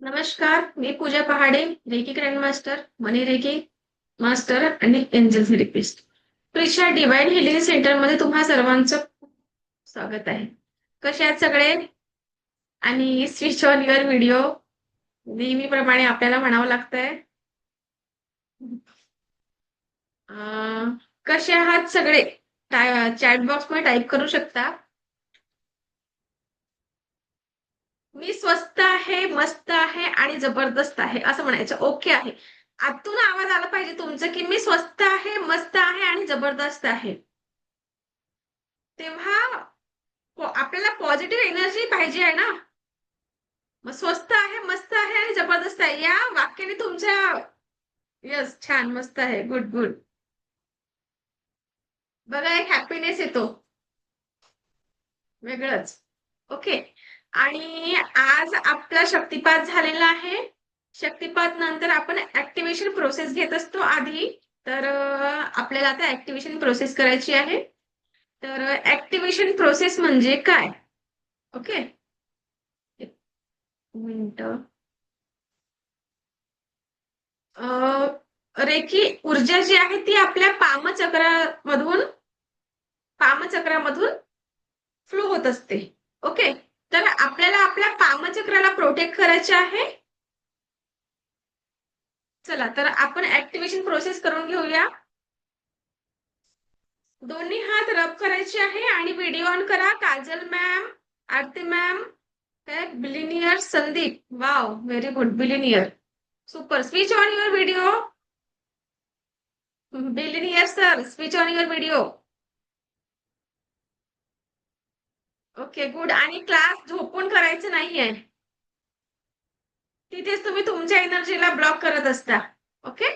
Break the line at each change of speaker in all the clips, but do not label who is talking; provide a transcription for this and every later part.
नमस्कार, मी पूजा पहाडे, reiki grand master, मनी reiki master आणि angel therapist. Prisha divine healing centre मध्ये तुम्हा सर्वांचं खूप स्वागत आहे. कसे आहेत सगळे? आणि स्विच ऑन युअर व्हिडिओ नेहमीप्रमाणे आपल्याला म्हणावं लागतंय. कसे आहात सगळे? चॅट बॉक्स मध्ये टाईप करू शकता. मी स्वस्त आहे, मस्त आहे आणि जबरदस्त आहे असं म्हणायचं. ओके आहे. आतून आवाज आला पाहिजे तुमचं की मी स्वस्त आहे, मस्त आहे आणि जबरदस्त आहे. तेव्हा आपल्याला पॉझिटिव्ह एनर्जी पाहिजे आहे ना. मग स्वस्त आहे, मस्त आहे आणि जबरदस्त आहे या वाक्याने तुमच्या. यस, छान, मस्त आहे, गुड गुड. बघा, एक हॅपीनेस येतो वेगळंच. ओके. आणि आज आपला शक्तिपात झालेला आहे. शक्तिपात नंतर आपण ऍक्टिव्हेशन प्रोसेस घेत असतो आधी. तर आपल्याला आता ऍक्टिव्हेशन प्रोसेस करायची आहे. तर ऍक्टिव्हेशन प्रोसेस म्हणजे काय? ओके, एक मिनिट. रेखी ऊर्जा जी आहे ती आपल्या पामचक्रामधून फ्लो होत असते. ओके. तर आपल्याला आपल्या पामचक्राला प्रोटेक्ट करायचे आहे. चला, तर आपण ऍक्टिव्हेशन प्रोसेस करून घेऊया. दोन्ही हात रब करायचे आहे आणि व्हिडिओ ऑन करा. Kajal ma'am, Aarti ma'am, billionaire Sandeep, wow, very good, billionaire, super. Switch on your video. Billionaire sir, switch on your video. Okay, good. आणि क्लास झोपून करायचं नाहीये. तिथेच तुम्ही तुमच्या एनर्जीला ब्लॉक करत असता. ओके.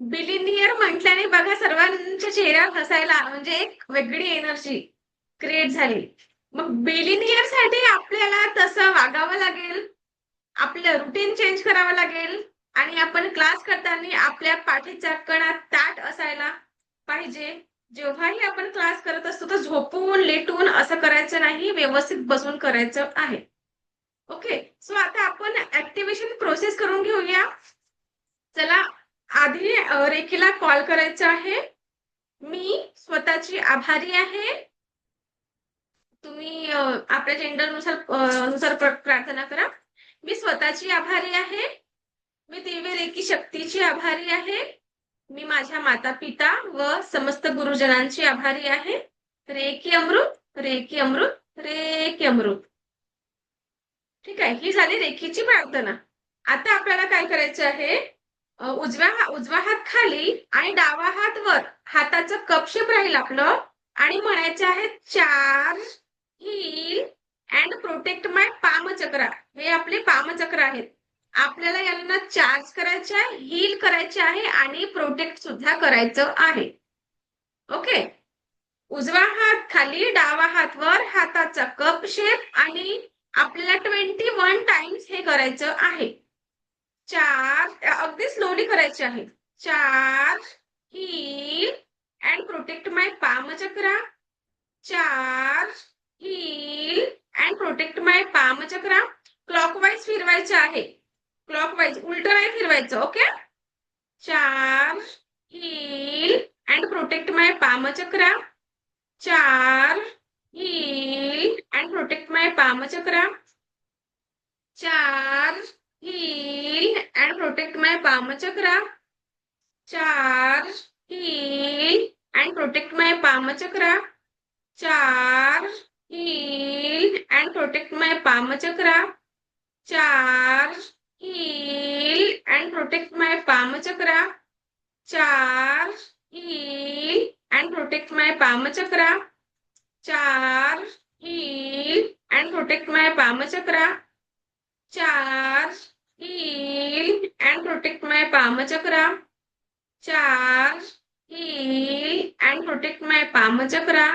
बिलिनियर म्हटल्याने बघा सर्वांच्या चेहऱ्यावर हसायला म्हणजे एक वेगळी एनर्जी क्रिएट झाली. मग बिलिनियर साठी आपल्याला तसं वागावं लागेल, आपलं रुटीन चेंज करावं लागेल. आणि आपण क्लास करताना आपल्या पाठीचा कणा ताट असायला पाहिजे. जेव्हाही आपण क्लास करत असतो तर झोपून लेटून असं करायचं नाही, व्यवस्थित बसून करायचं आहे. ओके. सो आता आपण ऍक्टिव्हेशन प्रोसेस करून घेऊया. चला, आधी रेखीला कॉल करायचा आहे. मी स्वतःची आभारी आहे. तुम्ही आपल्या जेंडर नुसार प्रार्थना करा. मी स्वतःची आभारी आहे. मी दिव्य रेकी शक्तीची आभारी आहे. मी माझ्या माता पिता व समस्त गुरुजनांची आभारी आहे. रेकी अमृत, रेकी अमृत, रेकी अमृत. ठीक आहे, ही झाली रेखीची प्रार्थना. आता आपल्याला काय करायचं आहे? उजवा हात खाली आणि डावा हात वर, हाताचं कपशेप राहील आपलं. आणि म्हणायचं आहे, चार्ज, हील अँड प्रोटेक्ट माय पामचक्र. हे आपले पामचक्र आहेत. आपल्याला यांना चार्ज करायचे आहे, हील करायचे आहे आणि प्रोटेक्ट सुद्धा करायचं आहे. ओके. उजवा हात खाली, डावा हात वर, हाताचा कप शेप. आणि आपल्याला 21 टाइम्स हे करायचं आहे. अगदी स्लोली करायचे आहे. Charge, heal and protect my पामचक्र. Charge, heal and protect my पामचक्र. Clockwise फिरवायचं आहे. क्लॉकवाईज, उलट नाही फिरवायचं. Okay. Charge, heal and protect my पामचक्र. Charge, heal and protect my पामचक्र. Charge, heal and protect my पामचक्र. Charge, heal and protect my पामचक्र. Charge, heal and protect my पामचक्र. Charge, heal and protect my पामचक्र. Charge, heal and protect my पामचक्र. Charge, heal and protect my पामचक्र. Charge, heal and protect my पामचक्र. Charge, heal and protect my पामचक्र.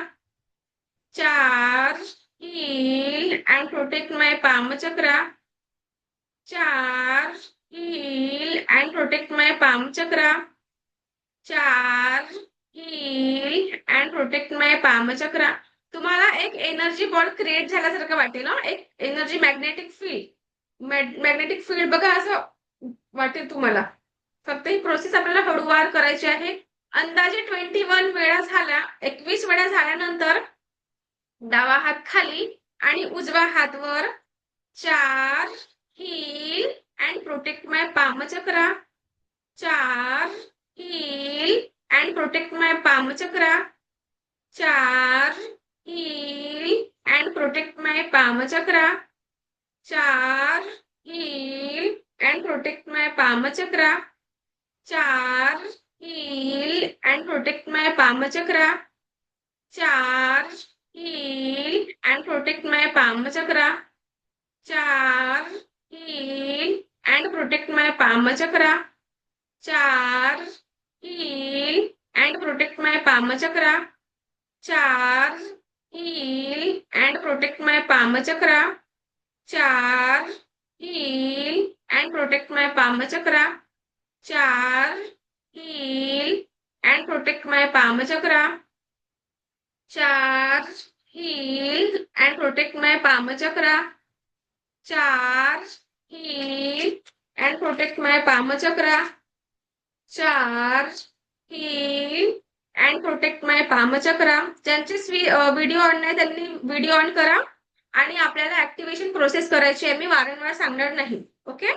Charge, heal and protect my पामचक्र. Charge, heal and protect my पामचक्र. Charge, heal and protect माय पामचक्र. तुम्हाला एक energy ball create झाल्यासारखं वाटेल ना, एक energy magnetic field. Magnetic field बघा असं वाटेल तुम्हाला. फक्त ही प्रोसेस आपल्याला हळूवार करायची आहे. अंदाजे 21 वेळा झाल्या, 21 वेळा झाल्यानंतर डावा हात खाली आणि उजवा हात वर. 4 heal and protect my palm chakra. 4 heal and protect my palm chakra. 4 heal and protect my palm chakra. 4 heal and protect my palm chakra. 4 heal and protect my palm chakra. 4 heal and protect my palm chakra. 4 heal and protect my palm chakra. 4 heal and protect my palm chakra. 4 heal and protect my palm chakra. 4 heal and protect my palm chakra. 4 heal and protect my palm chakra. 4 heal and protect my palm chakra. 4 heal and protect my palm chakra. 4 heal and protect my palm chakra. ज्यांचे video on नाही त्यांनी video on करा आणि आपल्याला activation process करायची आहे. मी वारंवार सांगणार नाही. ओके.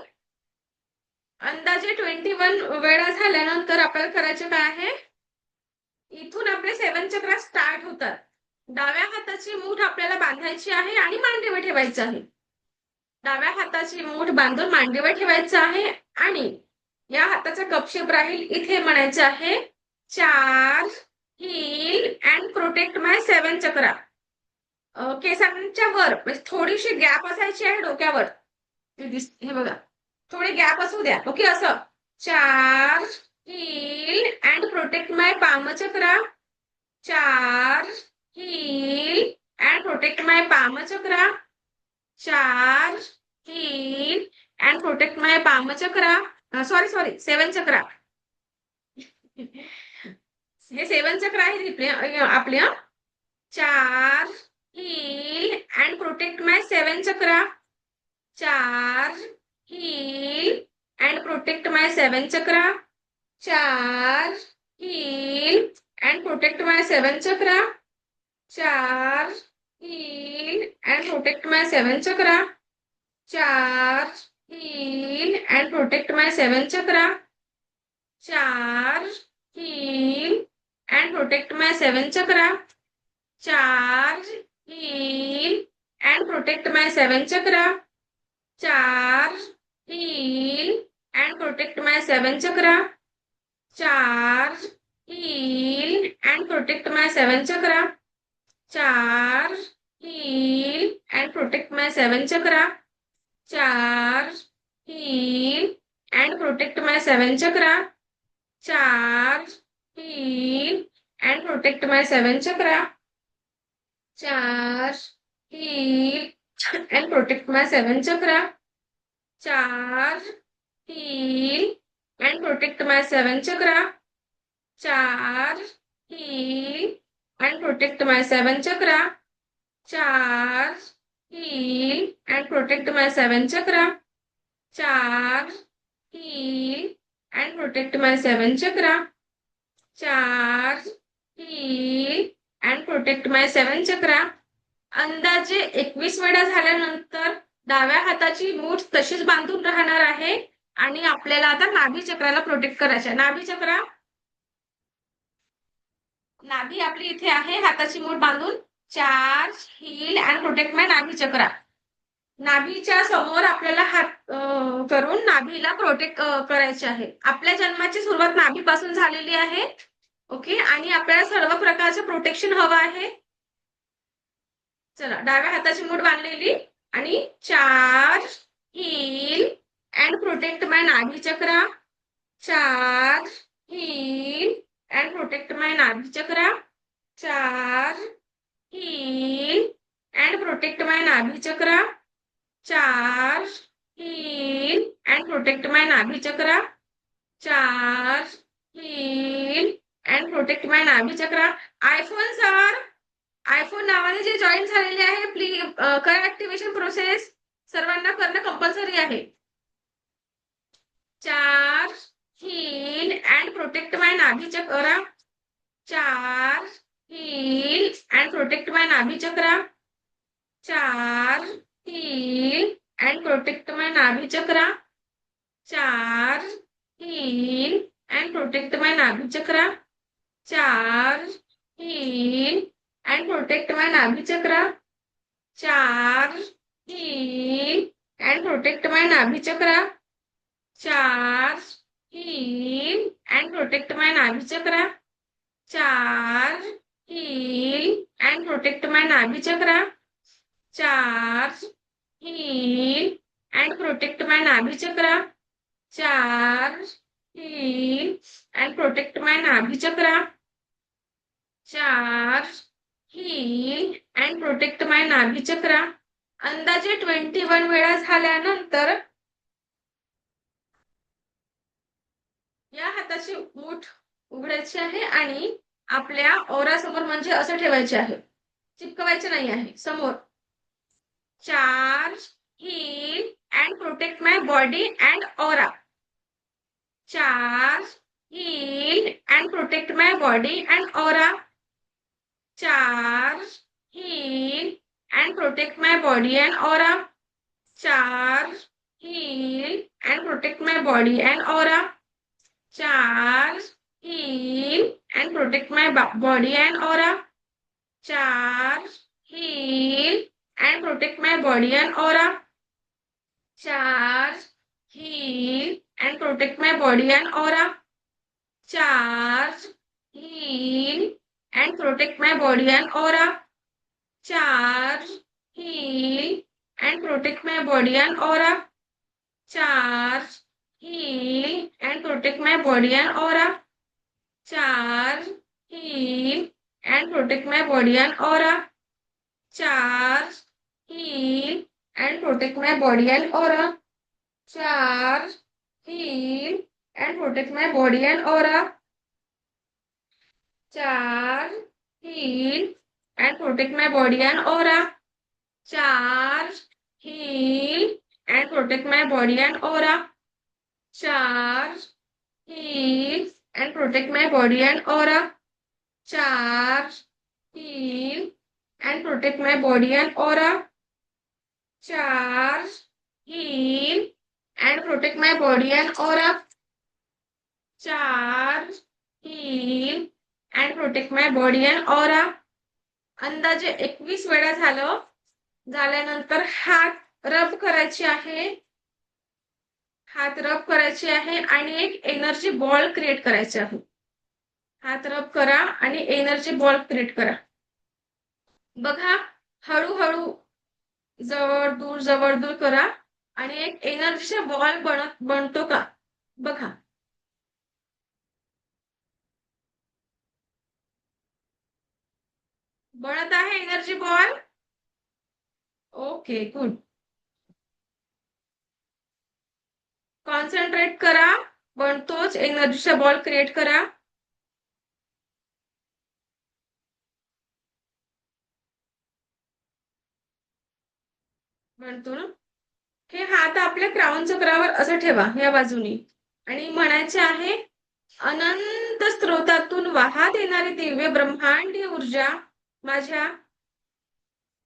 अंदाजे 21 वेळा झाल्यानंतर आपल्याला करायचे काय आहे, इथून आपले 7 चक्र स्टार्ट होतात. डाव्या हाताची मूठ आपल्याला बांधायची आहे आणि मांडीवर ठेवायचं आहे. डाव्या हाताची मूठ बांधून मांडीवर ठेवायचं आहे आणि या हाताचा गपशेप राहील. इथे म्हणायचं आहे 4 हील अँड प्रोटेक्ट माय 7 चक्रा. केसांच्या वर म्हणजे थोडीशी गॅप असायची आहे डोक्यावर. हे बघा, थोडी गॅप असू द्या. ओके. असं 4 heal and protect my palm chakra. 4 heal and protect my palm chakra. 4 heal and protect my palm chakra. Sorry 7 chakra. हे 7 चक्र आहे आपले. 4 heal and protect my 7 chakra. 4 heal and protect my 7 chakra. 4 heal and protect my 7 chakra. 4 heal and protect my 7 chakra. 4 heal and protect my 7 chakra. 4 heal and protect my 7 chakra. 4 heal and protect my 7 chakra. 4 heal and protect my 7 chakra. 4 heal and protect my 7 chakra. 4 heal and protect my 7 chakra. 4 heal and protect my 7 chakra. 4 heal and protect my 7 chakra. 4 heal and protect my 7 chakra. 4 heal and protect my 7 chakra. 4 heal and protect my 7 chakra. 4 heal and protect my 7 chakra. 4 heal and protect my 7 chakra. 4 heal and protect my 7 chakra. अंदाजे 21 वेळा झाल्यानंतर डाव्या हाताची मूठ तशीच बांधून राहणार आहे आणि आपल्याला आता नाभी चक्राला प्रोटेक्ट करायचे आहे. नाभी आपली इथे आहे. हाताची मूठ बांधून 4 heal and protect my nabhi चक्रा. नाभीच्या समोर आपल्याला हात करून नाभीला प्रोटेक्ट करायचे आहे. आपल्या जन्माची सुरुवात नाभीपासून झालेली आहे. ओके. आणि आपल्याला सर्व प्रकारचे प्रोटेक्शन हवं आहे. चला, डाव्या हाताची मूठ बांधलेली आणि 4 heal and protect my nabhi chakra. 4 heal and protect my nabhi chakra. 4 heal and protect my nabhi chakra. 4 heal and protect my nabhi chakra. 4 heal and protect my nabhi chakra. IPhone नावाने जे जॉईन झालेले आहे, प्लीज करा ऍक्टिव्हेशन प्रोसेस. सर्वांना करणं कंपल्सरी आहे. Charge, heal and protect my nabhi chakra. Charge, heal and protect my nabhi chakra. Charge, heal and protect my nabhi chakra. Charge, heal and protect my nabhi chakra. Charge, heal and protect my nabhi chakra. Charge, heal and protect my nabhi chakra. Charge, heal and protect my nabhi chakra. Charge, heal and protect my nabhi chakra. Charge, heal and protect my nabhi chakra. Charge, heal and protect my nabhi chakra. Charge, heal and protect my nabhi चक्र. अंदाजे 21 वेळा झाल्यानंतर या हाताची मूठ उघडायची आहे आणि आपल्या ओरासमोर म्हणजे असं ठेवायचे आहे, चिपकवायचे नाही आहे, समोर. Charge, heal and protect my body and aura. Charge, heal and protect my body and aura. Charge, heal and protect my body and aura. Charge, heal and protect my body and aura. Charge, heal and protect my body and aura. Charge, heal and protect my body and aura. Charge, heal and protect my body and aura. Charge, heal and protect my body and aura. Charge, heal and protect my body and aura. Charge, heal and protect my body and aura. Charge, heal and protect my body and aura. Charge, heal and protect my body and aura. Charge, heal and protect my body and aura. Charge, heal and protect my body and aura. Charge, heal and protect my body and aura. Charge, heal and protect my body and aura. Charge, heal and protect my body and aura. Charge, heal and protect my body and aura. Charge, heal and protect my body and aura. अंदाजे 21 वेळा झाल्यानंतर हात रब करायचे आहे. हात रब करायचे आहे आणि एक एनर्जी बॉल क्रिएट करायचे आहे. हात रब करा आणि एनर्जी बॉल क्रिएट करा. बघा, हळूहळू जवळ दूर करा आणि एक एनर्जीचा बॉल बनतो का बघा. बनत आहे energy ball. Okay, good. Concentrate करा, बनतोच. एनर्जीचा बॉल क्रिएट करा. म्हणतो ना. हे हात आपल्या क्राउन चक्रावर असं ठेवा या बाजूनी आणि म्हणायचे आहे, अनंत स्रोतातून वाहत येणारी दिव्य ब्रह्मांडीय ऊर्जा माझ्या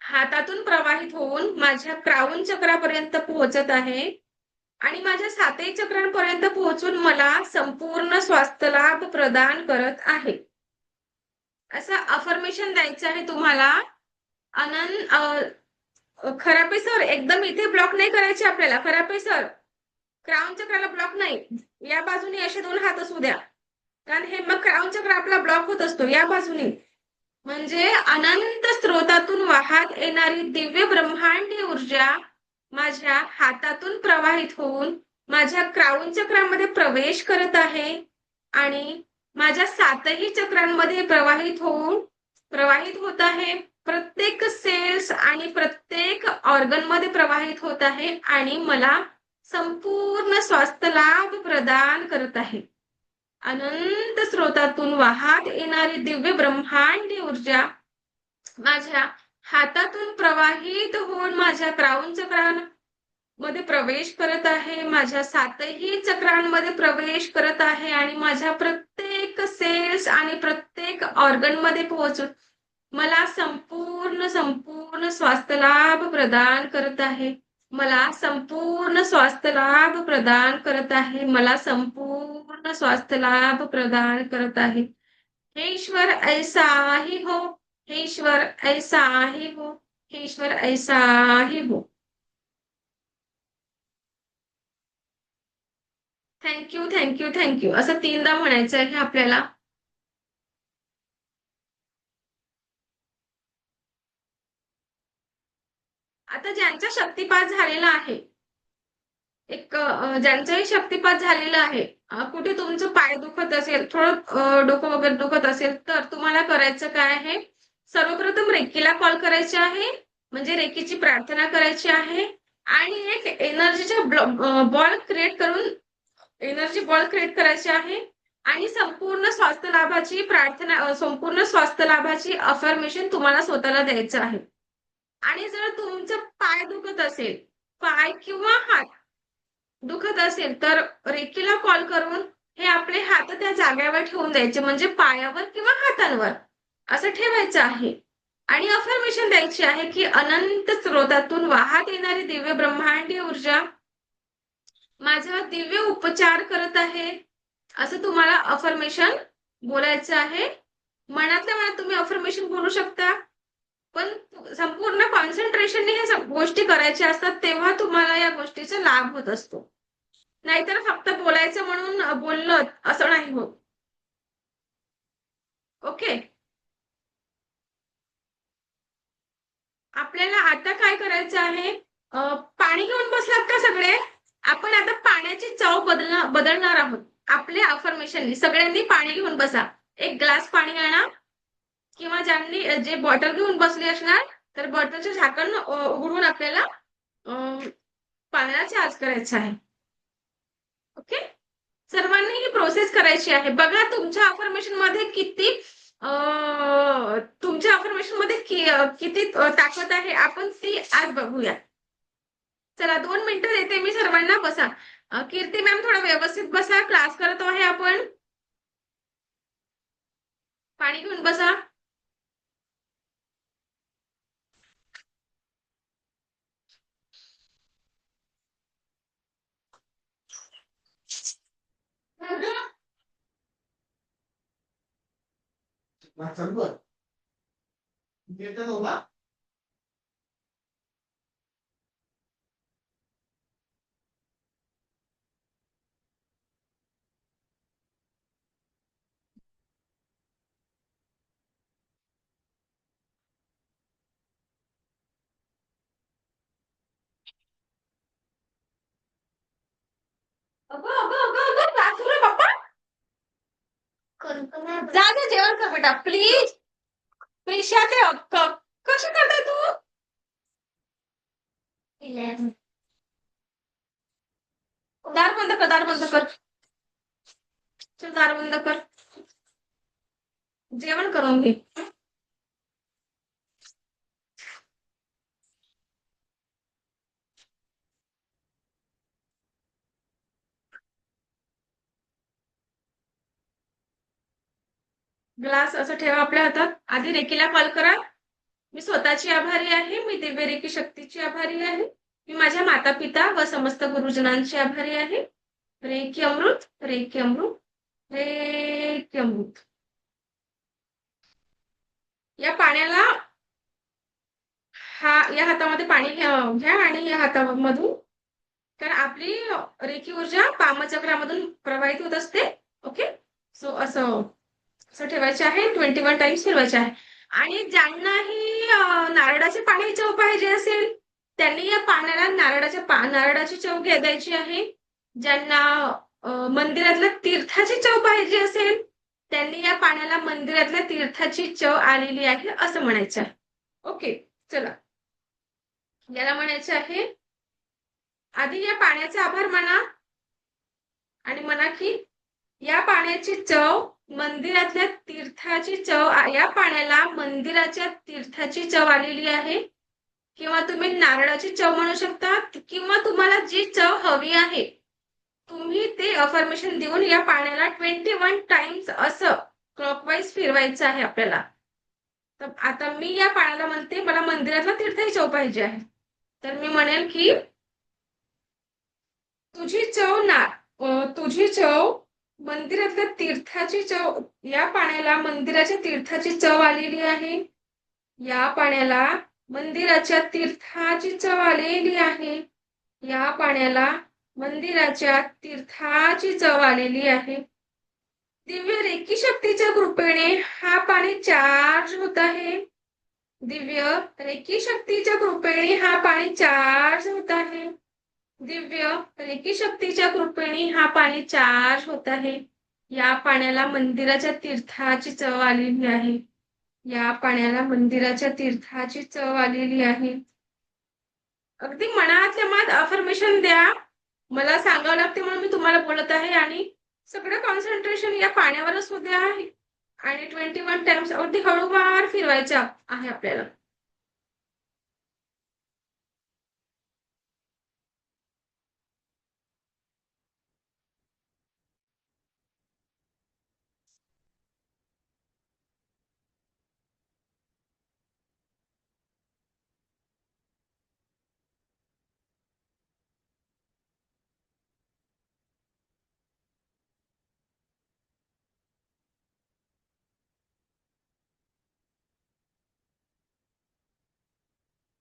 हातातून प्रवाहित होऊन माझ्या क्राउन चक्रापर्यंत पोहोचत आहे आणि माझ्या सातही चक्रांपर्यंत पोहोचून मला संपूर्ण स्वास्थ्य लाभ प्रदान करत आहे. असं अफर्मेशन द्यायचं आहे तुम्हाला. खराबे सर, एकदम इथे ब्लॉक नाही करायचे आपल्याला. खराबे सर, क्राउन चक्राला ब्लॉक नाही. या बाजूने असे 2 हात असू द्या, कारण हे मग क्राउन चक्र आपला ब्लॉक होत असतो. या बाजूने म्हणजे अनंत स्रोतातून वाहत येणारी दिव्य ब्रह्मांडीय ऊर्जा माझ्या हातातून प्रवाहित होऊन माझ्या क्राउन चक्रामध्ये प्रवेश करत आहे आणि माझ्या 7ही चक्रांमध्ये प्रवाहित होत आहे. प्रत्येक सेल्स आणि प्रत्येक ऑर्गन मध्ये प्रवाहित होत आहे आणि मला संपूर्ण स्वास्थ्य लाभ प्रदान करत आहे. अनंत स्रोतातून वाहत येणारी दिव्य ब्रह्मांडीय ऊर्जा माझ्या हातातून प्रवाहित होऊन माझ्या क्राउन मध्ये प्रवेश करत आहे, माझ्या सातही चक्रांमध्ये प्रवेश करत आहे आणि माझ्या प्रत्येक सेल्स आणि प्रत्येक ऑर्गन मध्ये पोहोचून मला संपूर्ण संपूर्ण स्वास्थ्य लाभ प्रदान करत आहे. मला संपूर्ण स्वास्थ्य लाभ प्रदान करत आहे. मला संपूर्ण स्वास्थ्य लाभ प्रदान करत आहे. हे ईश्वर ऐसा ही हो. हे ईश्वर ऐसा ही हो. हे ईश्वर ऐसा ही हो. थँक्यू थँक्यू थँक्यू असं 3दा म्हणायचं आहे आपल्याला. आता ज्यांचा शक्तिपात झालेला आहे, ज्यांचाही शक्तिपात झालेला आहे, कुठे तुमचं पाय दुखत असेल, थोडं डोकं वगैरे दुखत असेल, तर तुम्हाला करायचं काय आहे, सर्वप्रथम रेकीला कॉल करायचे आहे, म्हणजे रेकीची प्रार्थना करायची आहे आणि एक एनर्जीचा बॉल क्रिएट करून एनर्जी बॉल क्रिएट करायची आहे आणि संपूर्ण स्वास्थ्य लाभाची प्रार्थना, संपूर्ण स्वास्थ्य लाभाची अफर्मेशन तुम्हाला स्वतःला द्यायचं आहे. आणि जर तुमचं पाय दुखत असेल, पाय किंवा हात दुखत असेल, तर रेकीला कॉल करून हे आपले हात त्या जागेवर ठेवून द्यायचे, म्हणजे पायावर किंवा हातांवर असं ठेवायचं आहे आणि अफर्मेशन द्यायची आहे की अनंत स्रोतातून वाहत येणारी दिव्य ब्रह्मांडीय ऊर्जा माझा दिव्य उपचार करत आहे, असं तुम्हाला अफर्मेशन बोलायचं आहे. मनातल्या मनात तुम्ही अफर्मेशन बोलू शकता, पण संपूर्ण कॉन्सन्ट्रेशनने ह्या गोष्टी करायच्या असतात, तेव्हा तुम्हाला या गोष्टीचा लाभ होत असतो. नाहीतर फक्त बोलायचं म्हणून बोललं असं नाही होत. ओके. आपल्याला आता काय करायचं आहे, पाणी घेऊन बसलात का सगळे? आपण आता पाण्याची चव बदलणार आहोत आपल्या अफर्मेशननी. सगळ्यांनी पाणी घेऊन बसा. एक ग्लास पाणी आणा किंवा ज्यांनी जे बॉटल घेऊन बसली असणार, तर बॉटलचे झाकण उघडून आपल्याला पाण्याला चार्ज करायचं आहे. ओके. सर्वांनी ही प्रोसेस करायची आहे. बघा तुमच्या अफर्मेशन मध्ये किती तुमच्या अफर्मेशन मध्ये किती ताकद आहे, आपण ती आज बघूया. चला 2 मिनिटं देते मी सर्वांना, बसा. कीर्ती मॅम थोडा व्यवस्थित बसा, क्लास करतो आहे आपण. पाणी घेऊन बसा. अगं अगं अगं अगं क्लास सुरू आहे पप्पा. जा जा जेवण कर बेटा प्लीज. प्रिशा ते कशी करताय तू? दार बंद कर, दार बंद कर. चल दार बंद कर. जेवण करून घे. ग्लास असं ठेवा आपल्या हातात. आधी रेकीला कॉल करा. मी स्वतःची आभारी आहे. मी दिव्य रेकी शक्तीची आभारी आहे. मी माझ्या माता पिता व समस्त गुरुजनांची आभारी आहे. रेकी अमृत, रेकी अमृत, रेकी अमृत. या पाण्याला या हातामध्ये पाणी घ्या आणि या हातामधून, कारण आपली रेखी ऊर्जा पामचक्रामधून प्रवाहित होत असते. ओके. सो असं असं ठेवायचे आहे. 21 टाइम्स फिरवायचे आहे. आणि ज्यांनाही नारळाचे पाणी चव पाहिजे असेल, त्यांनी या पाण्याला नारळाची चव द्यायची आहे. ज्यांना मंदिरातल्या तीर्थाची चव पाहिजे असेल, त्यांनी या पाण्याला मंदिरातल्या तीर्थाची चव आलेली आहे असं म्हणायचं आहे. ओके. चला, याला म्हणायचं आहे, आधी या पाण्याचा आभार माना आणि म्हणा की या पाण्याची चव मंदिरातल्या तीर्थाची चव, या पाण्याला मंदिराच्या तीर्थाची चव आलेली आहे. किंवा तुम्ही नारळाची चव म्हणू शकता, किंवा तुम्हाला जी चव हवी आहे तुम्ही ते अफर्मेशन देऊन या पाण्याला 21 टाइम्स असं क्लॉकवाईज फिरवायचं आहे आपल्याला. तर आता मी या पाण्याला म्हणते मला मंदिरातला तीर्थही चव पाहिजे आहे. तर मी म्हणेल की तुझी चव ना तुझी चव मंदिरातल्या तीर्थाची चव, या पाण्याला मंदिराच्या तीर्थाची चव आलेली आहे. या पाण्याला मंदिराच्या तीर्थाची चव आलेली आहे. या पाण्याला मंदिराच्या तीर्थाची चव आलेली आहे. दिव्य रेकी शक्तीच्या कृपेने हा पाणी चार्ज होत आहे. दिव्य रेकी शक्तीच्या कृपेने हा पाणी चार्ज होत आहे. दिव्य रेकी शक्तीच्या कृपेने हा पाणी चार्ज होत आहे. या पाण्याला मंदिराच्या तीर्थाची चव आलेली आहे. या पाण्याला मंदिराच्या तीर्थाची चव आलेली आहे. अगदी मनातल्या मनात अफर्मेशन द्या. मला सांगावं लागते म्हणून मी तुम्हाला बोलत आहे, आणि सगळं कॉन्सन्ट्रेशन या पाण्यावरच होते आहे. आणि 21 टाइम्स अगदी हळूवार फिरवायचा आहे आपल्याला.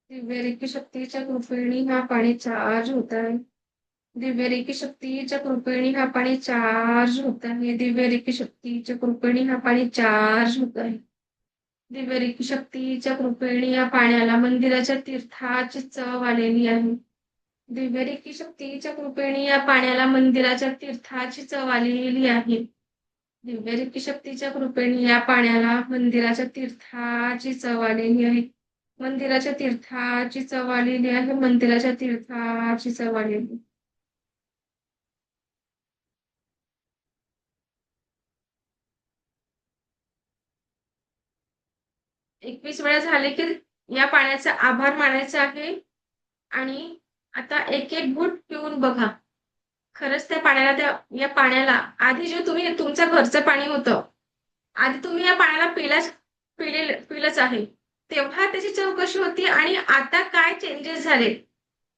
दिव्य रेकी शक्तीच्या कृपेने हा पाणी चार्ज होत आहे. दिव्य रेकी शक्तीच्या कृपेने हा पाणी चार्ज होत आहे. दिव्य रेकी शक्तीच्या कृपेने हा पाणी चार्ज होत आहे. दिव्य रेकी शक्तीच्या कृपेने या पाण्याला मंदिराच्या तीर्थाची चव आलेली आहे. दिव्य रेकी शक्तीच्या कृपेने या पाण्याला मंदिराच्या तीर्थाची चव आलेली आहे. दिव्य रेकी शक्तीच्या कृपेने या पाण्याला मंदिराच्या तीर्थाची चव आलेली आहे. मंदिराच्या तीर्थाची चव आलेली आहे. मंदिराच्या तीर्थाची चव आलेली. 21 वेळा झाले की या पाण्याचा आभार मानायचा आहे. आणि आता एक एक घूट पिऊन बघा. खरंच त्या पाण्याला, या पाण्याला आधी जे तुम्ही तुमचं घरचं पाणी होतं, आधी तुम्ही या पाण्याला पिलंच आहे, तेव्हा त्याची चव कशी होती आणि आता काय चेंजेस झाले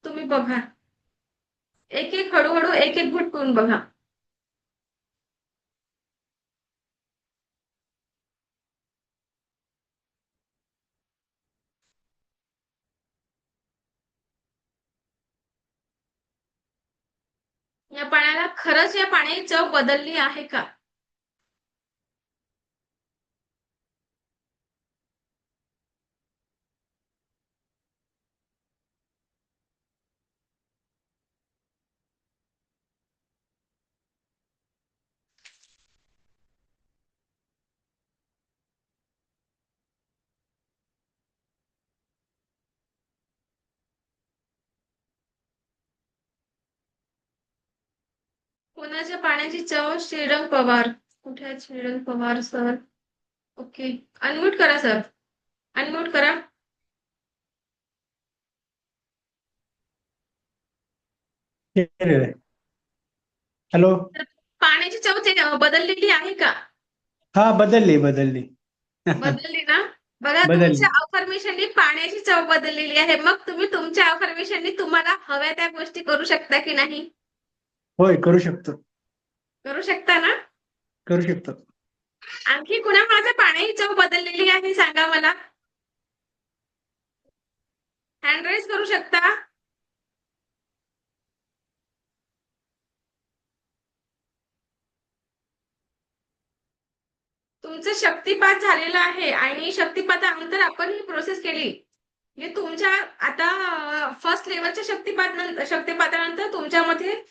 तुम्ही बघा. एक एक हळूहळू एक एक घूट पिऊन बघा. या पाण्याला खरंच या पाण्याची चव बदलली आहे का? पुण्याच्या पाण्याची चव श्रीरंग पवार. कुठे आहेत Shrirang Pawar sir? Okay, unmute करा सर, अनम्यूट करा.
हॅलो.
तर पाण्याची चव बदललेली आहे का?
हा, बदलली बदलली.
बदलली ना? बघा,
बदलली.
तुमच्या अफर्मेशननी पाण्याची चव बदललेली आहे. मग तुम्ही तुमच्या अफर्मेशननी तुम्हाला हव्या त्या गोष्टी करू शकता की नाही?
होय, करू शकतो.
करू शकता ना?
करू शकतो.
आणखी कुणा माझ्या पाण्याची चव बदललेली आहे सांगा मला. हँड रेस करू शकता. तुमचं शक्तिपात झालेला आहे आणि शक्तिपातानंतर आपण ही प्रोसेस केली. हे तुमच्या आता फर्स्ट लेवलच्या शक्तिपातानंतर तुमच्यामध्ये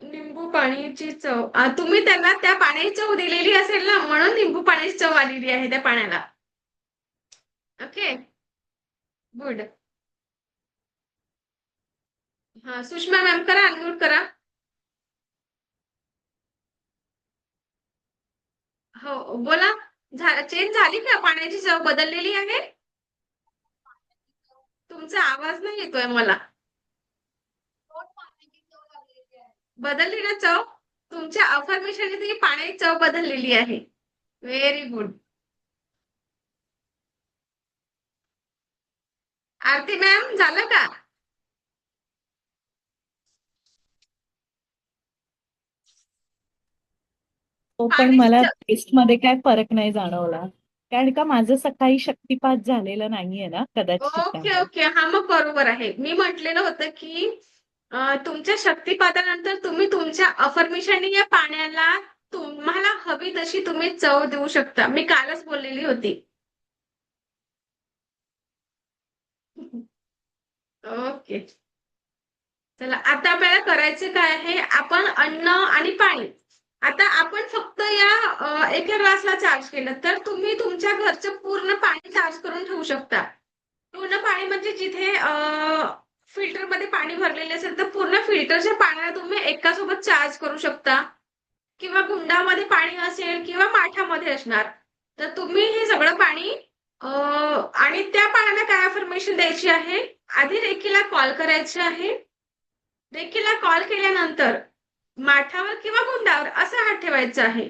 लिंबू पाण्याची चव, तुम्ही त्यांना त्या पाण्याची चव दिलेली असेल ना, म्हणून लिंबू पाण्याची चव आलेली आहे त्या पाण्याला. Okay, good. हा, सुषमा मॅम करा, अनम्यूट करा. हो, बोला. चेंज झाली का? पाण्याची चव बदललेली आहे? तुमचा आवाज नाही येतोय मला. बदलली ना चव? तुमच्या अफर्मेशनची ती पाण्याची चव बदललेली आहे. Very good. आरती मॅम, झालं का?
हो, पण
पाण्याची
मला
चव.
टेस्टमध्ये काय फरक नाही जाणवला. कारण का माझं सकाळी शक्तिपात झालेलं नाहीये ना, कदाचित
ओके
त्यामुळे.
ओके, हा मग बरोबर आहे. मी म्हटलेलं होतं की तुमच्या शक्तिपातानंतर तुम्ही तुमच्या अफर्मेशनने या पाण्याला तुम्हाला हवी तशी तुम्ही चव देऊ शकता. मी कालच बोललेली होती. ओके. चला, आता आपल्याला करायचं काय आहे, आपण अन्न आणि पाणी. आता आपण फक्त या एका ग्लासला चार्ज केलं तर तुम्ही तुमच्या घरचं पूर्ण पाणी चार्ज करून ठेवू शकता. पूर्ण पाणी म्हणजे जिथे फिल्टर मध्ये पाणी भरलेले असेल तर पूर्ण फिल्टरच्या पाण्याला तुम्ही एकासोबत चार्ज करू शकता. किंवा गुंडामध्ये पाणी असेल किंवा माठामध्ये असणार, तर तुम्ही हे सगळं पाणी आणि त्या पाण्याला काय अफर्मेशन द्यायची आहे, आधी रेकीला कॉल करायचे आहे. रेकीला कॉल केल्यानंतर माठावर किंवा गुंडावर असा हात ठेवायचा आहे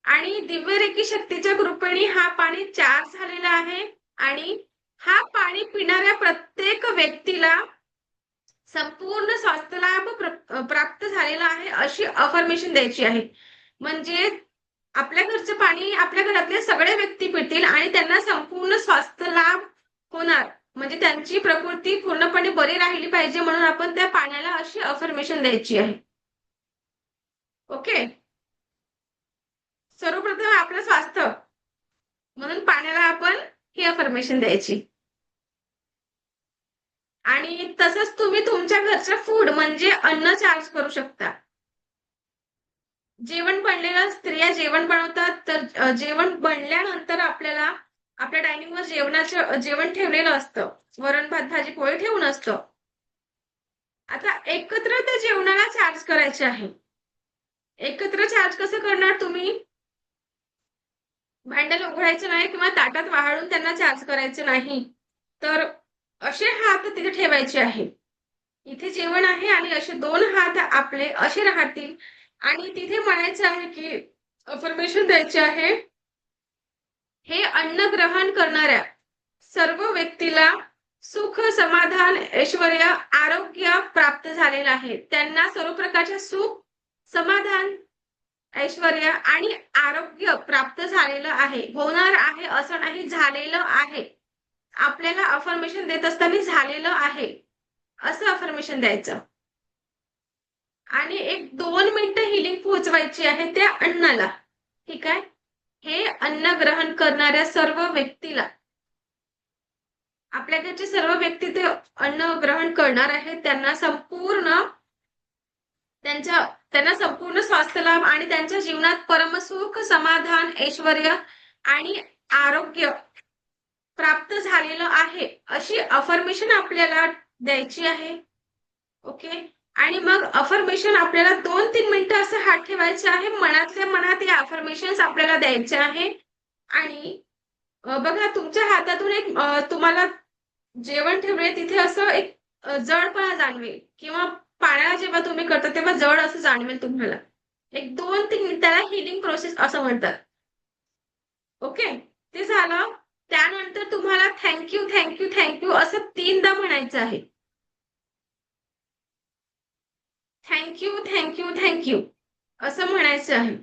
आणि दिव्य रेकी शक्तीच्या कृपेने हा पाणी चार्ज झालेला आहे आणि हा पाणी पिणाऱ्या प्रत्येक व्यक्तीला संपूर्ण स्वास्थ्य लाभ प्राप्त झालेला आहे अशी अफर्मेशन द्यायची आहे. म्हणजे आपल्या घरचं पाणी आपल्या घरातले सगळे व्यक्ती पितील आणि त्यांना संपूर्ण स्वास्थ्य लाभ होणार. म्हणजे त्यांची प्रकृती पूर्णपणे बरी राहिली पाहिजे म्हणून आपण त्या पाण्याला अशी अफर्मेशन द्यायची आहे. ओके. सर्वप्रथम आपलं स्वास्थ्य म्हणून पाण्याला आपण ही अफर्मेशन द्यायची. आणि तसंच तुम्ही तुमच्या घरचं फूड म्हणजे अन्न चार्ज करू शकता. जेवण बनलेलं, स्त्रिया जेवण बनवतात तर जेवण बनल्यानंतर आपल्याला आपल्या डायनिंगवर जेवण ठेवलेलं असतं. वरण भात भाजी पोळी ठेवून असतं. आता एकत्र त्या जेवणाला चार्ज करायचे आहे. एकत्र चार्ज कसं करणार तुम्ही? भांड्यात उघडायचं नाही किंवा ताटात वाढून त्यांना चार्ज करायचं नाही, तर असे हात तिथे ठेवायचे आहे. इथे जेवण आहे आणि असे दोन हात आपले असे राहतील आणि तिथे म्हणायचं आहे की अफर्मेशन द्यायचे आहे, हे अन्न ग्रहण करणाऱ्या सर्व व्यक्तीला सुख समाधान ऐश्वर्य आरोग्य प्राप्त झालेलं आहे. त्यांना सर्व प्रकारचे सुख समाधान ऐश्वर्य आणि आरोग्य प्राप्त झालेलं आहे. होणार आहे असं नाही, झालेलं आहे. आपल्याला अफर्मेशन देत असताना झालेलं आहे असं अफर्मेशन द्यायचं आणि एक 2 मिनिटं हिलिंग पोहोचवायची आहे त्या अन्नाला. ठीक आहे. हे अन्न ग्रहण करणाऱ्या सर्व व्यक्तीला, आपल्या घरचे सर्व व्यक्ती ते अन्न ग्रहण करणार आहेत, त्यांना संपूर्ण स्वास्थ्य लाभ आणि त्यांच्या जीवनात परमसुख समाधान ऐश्वर्य आणि आरोग्य प्राप्त झालेलं आहे अशी अफर्मेशन आपल्याला द्यायची आहे. ओके. आणि मग अफर्मेशन आपल्याला 2-3 मिनिटं असं हात ठेवायचं आहे. मनातल्या मनात या अफर्मेशन आपल्याला द्यायचे आहे. आणि बघा तुमच्या हातातून एक तुम्हाला जेवण ठेवले तिथे असं एक जडपणा जाणवेल किंवा पाण्याला जेव्हा तुम्ही करता तेव्हा जड असं जाणवेल तुम्हाला. एक 2-3 मिनिटाला हिलिंग प्रोसेस असं म्हणतात. ओके. ते झालं. त्यानंतर तुम्हाला थँक्यू थँक्यू थँक्यू असं 3दा म्हणायचं आहे. थँक्यू थँक्यू थँक्यू असं म्हणायचं आहे.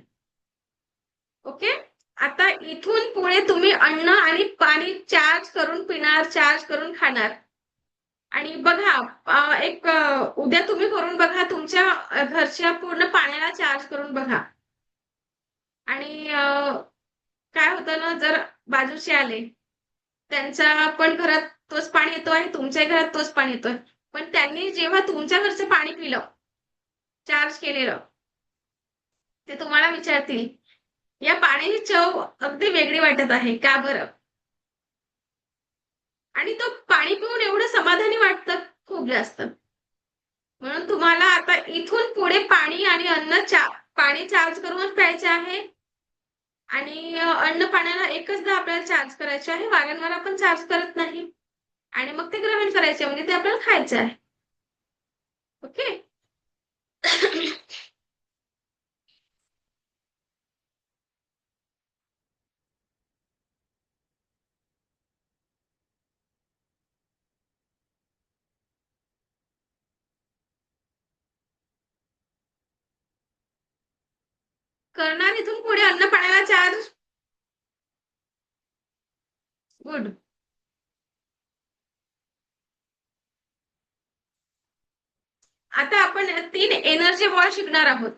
ओके. आता इथून पुढे तुम्ही अन्न आणि पाणी चार्ज करून पिणार, चार्ज करून खाणार. आणि बघा उद्या तुम्ही करून बघा, तुमच्या घरच्या पूर्ण पाण्याला चार्ज करून बघा. आणि काय होतं ना, जर बाजूचे आले त्यांच्या पण घरात तोच पाणी येतोय, तुमच्या घरात तोच पाणी येतोय, पण त्यांनी जेव्हा तुमच्या घरचं पाणी पिलं चार्ज केलेलं, ते तुम्हाला विचारतील या पाण्याची चव अगदी वेगळी वाटत आहे का बरं? आणि तो पाणी पिऊन एवढं समाधानी वाटतं खूप जास्त. म्हणून तुम्हाला आता इथून पुढे पाणी आणि पाणी चार्ज करूनच प्यायचे आहे. आणि अन्न पाण्याला एकचदा आपल्याला चार्ज करायचे आहे, वारंवार आपण चार्ज करत नाही. आणि मग ते ग्रहण करायचे, म्हणजे ते आपल्याला खायचं आहे. ओके. करणार इथून पुढे अन्न पाण्याला चार्ज. गुड. आता आपण 3 एनर्जी बॉल शिकणार आहोत.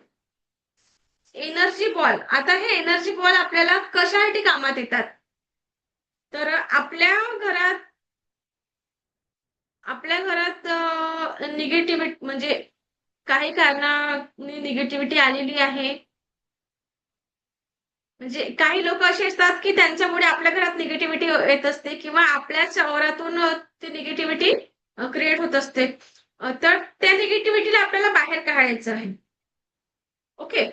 Energy ball. आता हे एनर्जी बॉल आपल्याला कशासाठी कामात येतात? तर आपल्या घरात निगेटिव्हिटी, म्हणजे काही कारणाने निगेटिव्हिटी आलेली आहे. म्हणजे काही लोक असे असतात की त्यांच्यामुळे आपल्या घरात निगेटिव्हिटी येत असते, किंवा आपल्याच औरातून ती निगेटिव्हिटी क्रिएट होत असते. तर त्या निगेटिव्हिटीला आपल्याला बाहेर काढायचं आहे. ओके.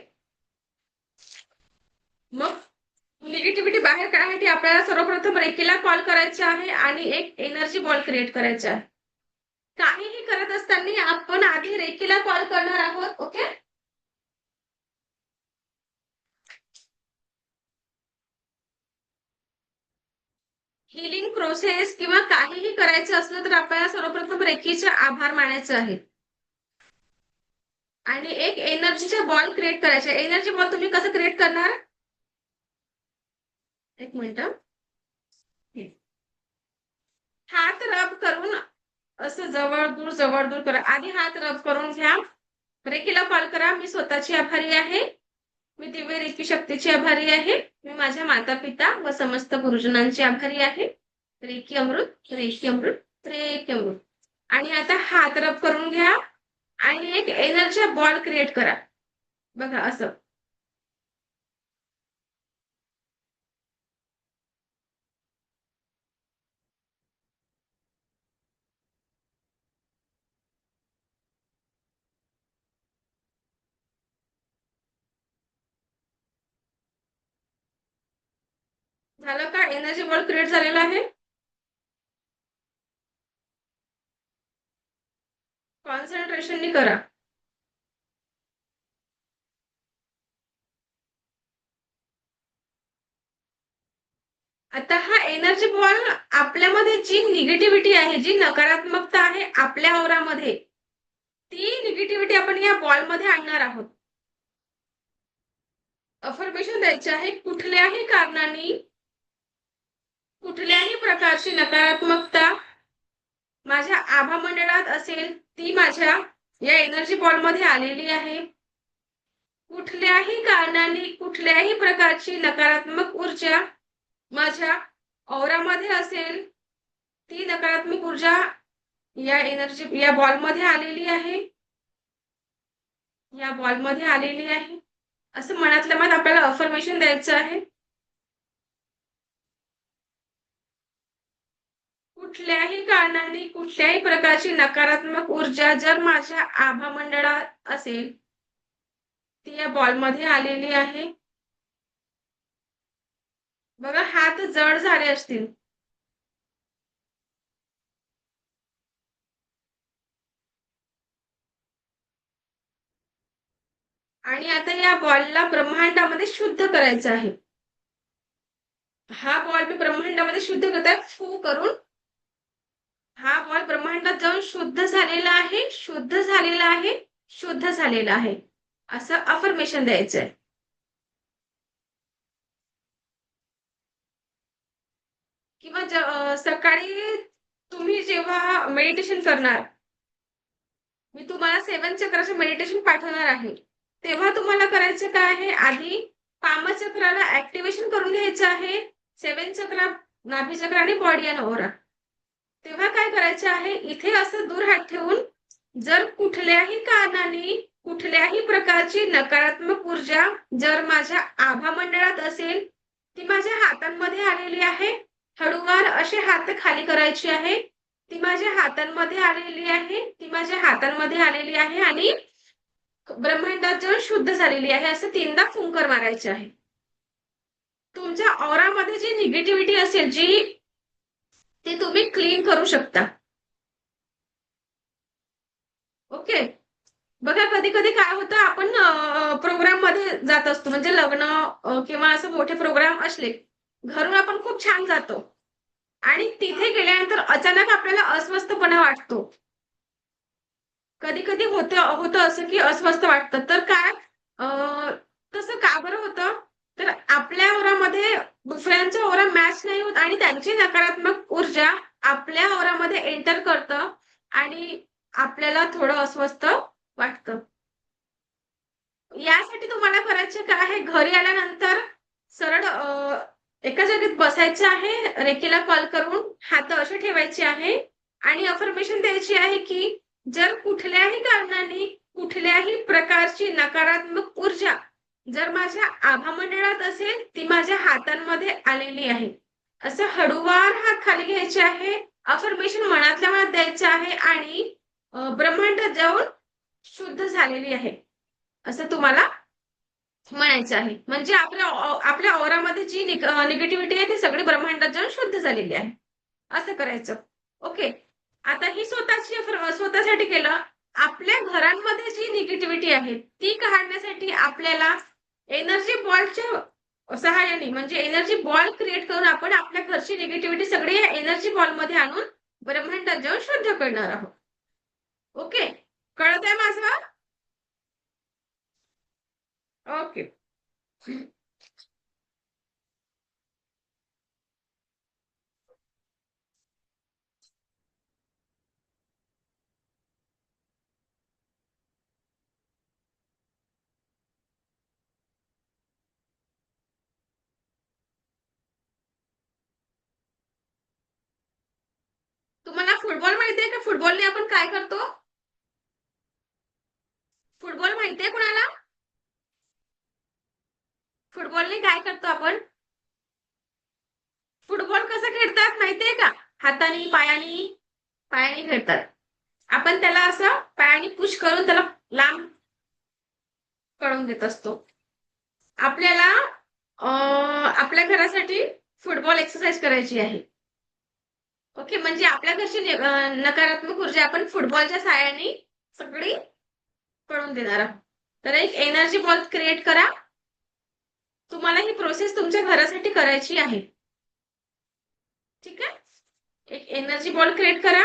मग निगेटिव्हिटी बाहेर काढण्यासाठी आपल्याला सर्वप्रथम रेकीला कॉल करायचा आहे आणि एक एनर्जी बॉल क्रिएट करायचा आहे. काहीही करत असताना आपण आधी रेकीला कॉल करणार आहोत. ओके. हिलिंग प्रोसेस किंवा काहीही करायचं असलं तर आपल्याला सर्वप्रथम रेकीचे आभार मानायचे आहेत आणि एक एनर्जीचा बॉल क्रिएट करायचा. एनर्जी बॉल तुम्ही कसं क्रिएट करणार? एक मिनिट. हात रब करून असं जवळ दूर करा. आधी हात रब करून घ्या. रेकीला कॉल करा. मी स्वतःची आभारी आहे. मी दिव्य रेकी शक्तीची आभारी आहे. मी माझ्या माता पिता व समस्त गुरुजनांची आभारी आहे. रेकी अमृत, रेकी अमृत, रेकी अमृत. आणि आता हात रब करून घ्या आणि एक एनर्जी बॉल क्रिएट करा. बघा असं. झालं का? एनर्जी बॉल क्रिएट झालेला आहे. कॉन्सन्ट्रेशननी करा. आता हा एनर्जी बॉल आपल्यामध्ये जी निगेटिव्हिटी आहे, जी नकारात्मकता आहे आपल्या औरामध्ये, ती निगेटिव्हिटी आपण या बॉलमध्ये आणणार आहोत. अफर्मेशन द्यायचे आहे. कुठल्याही कारणाने कुठल्याही प्रकारची नकारात्मकता माझ्या आभा मंडळात असेल, ती माझ्या या एनर्जी बॉल मध्ये आलेली आहे. कुठल्याही कारणाने कुठल्याही प्रकारची नकारात्मक ऊर्जा माझ्या औरामध्ये असेल, ती नकारात्मक ऊर्जा या बॉल मध्ये आलेली आहे. या बॉल मध्ये आलेली आहे. असं मनातल्या मनात आपल्याला अफर्मेशन द्यायचं आहे. कुठल्याही कारणाने कुठल्याही प्रकारची नकारात्मक ऊर्जा जर माझ्या आभा मंडळात असेल, ती या बॉल मध्ये आलेली आहे. बघा हात जड झाले असतील. आणि आता या बॉलला ब्रह्मांडामध्ये शुद्ध करायचं आहे. हा बॉल मी ब्रह्मांडामध्ये शुद्ध करताय फू करून. हा बॉल ब्रह्मांडात जाऊन शुद्ध झालेला आहे, शुद्ध झालेला आहे, शुद्ध झालेला आहे, असं अफर्मेशन द्यायचंय. किंवा सकाळी तुम्ही जेव्हा मेडिटेशन करणार, मी तुम्हाला 7 चक्राचं मेडिटेशन पाठवणार आहे, तेव्हा तुम्हाला करायचं काय आहे? आधी कामचक्राला ऍक्टिव्हेशन करून घ्यायचं आहे. 7 चक्र, नाभी चक्र आणि बॉडी अँड ओरा. तेव्हा काय करायचं आहे? इथे असं दूर हात ठेवून, जर कुठल्याही कारणाने कुठल्याही प्रकारची नकारात्मक ऊर्जा जर माझ्या आभा मंडळात असेल, ती माझ्या हातांमध्ये आलेली आहे. हळूवार असे हात खाली करायचे आहे. ती माझ्या हातांमध्ये आलेली आहे, ती माझ्या हातांमध्ये आलेली आहे आणि ब्रह्मांडात जाऊन शुद्ध झालेली आहे, असं 3दा फुंकर मारायचे आहे. तुमच्या औरामध्ये जी निगेटिव्हिटी असेल, जी ते तुम्ही क्लीन करू शकता. ओके. बघा कधी कधी काय होतं, आपण प्रोग्राम मध्ये जात असतो, म्हणजे लग्न किंवा असं मोठे प्रोग्राम असले, घरून आपण खूप छान जातो आणि तिथे गेल्यानंतर अचानक आपल्याला अस्वस्थपणा वाटतो. कधी कधी होतं असं की अस्वस्थ वाटतं, तर काय तसं का बरं होतं? तर आपल्या ओरामध्ये दुसऱ्यांच्या ओरा मॅच नाही होत आणि त्यांची नकारात्मक ऊर्जा आपल्या ओरामध्ये एंटर करतं आणि आपल्याला थोडं अस्वस्थ वाटतं. यासाठी तुम्हाला करायचं काय आहे, घरी आल्यानंतर सरळ एका जागेत बसायचं आहे, रेकीला कॉल करून हात असे ठेवायचे आहे आणि अफर्मेशन द्यायची आहे की जर कुठल्याही कारणाने कुठल्याही प्रकारची नकारात्मक ऊर्जा जर माझ्या आभामंडळात असेल, ती माझ्या हातांमध्ये आलेली आहे. असं हळूवार हात खाली घ्यायचे आहे, अफर्मेशन मनातल्या मनात द्यायचं आहे आणि ब्रह्मांडात जाऊन शुद्ध झालेली आहे असं तुम्हाला म्हणायचं आहे. म्हणजे आपल्या औरामध्ये जी निगेटिव्हिटी आहे ती सगळी ब्रह्मांडात जाऊन शुद्ध झालेली आहे. असं करायचं. ओके. आता ही स्वतःसाठी केलं. आपल्या घरांमध्ये जी निगेटिव्हिटी आहे ती काढण्यासाठी आपल्याला एनर्जी बॉलच्या सहाय्याने, म्हणजे एनर्जी बॉल क्रिएट करून आपण आपल्या घरची निगेटिव्हिटी सगळी एनर्जी बॉल मध्ये आणून ब्रह्मांडात जाऊन शुद्ध करणार आहोत. ओके. कळत आहे माझं? ओके. तुम्हाला फुटबॉल माहितीये का? फुटबॉलने आपण काय करतो? फुटबॉल माहितीये कुणाला? फुटबॉलने काय करतो आपण? फुटबॉल कसं खेळतात माहितीये का? हाताने, पायाने. पायाने खेळतात. आपण त्याला असं पायाने पुश करून त्याला लांब कळून देत असतो. आपल्याला आपल्या घरासाठी फुटबॉल एक्सरसाइज करायची आहे. ओके. म्हणजे आपल्या घरची नकारात्मक ऊर्जा आपण फुटबॉलच्या सहाय्याने सगळी कळून देणार आहोत. तर एक एनर्जी बॉल क्रिएट करा. तुम्हाला ही प्रोसेस तुमच्या घरासाठी करायची आहे. ठीक आहे. एक एनर्जी बॉल क्रिएट करा.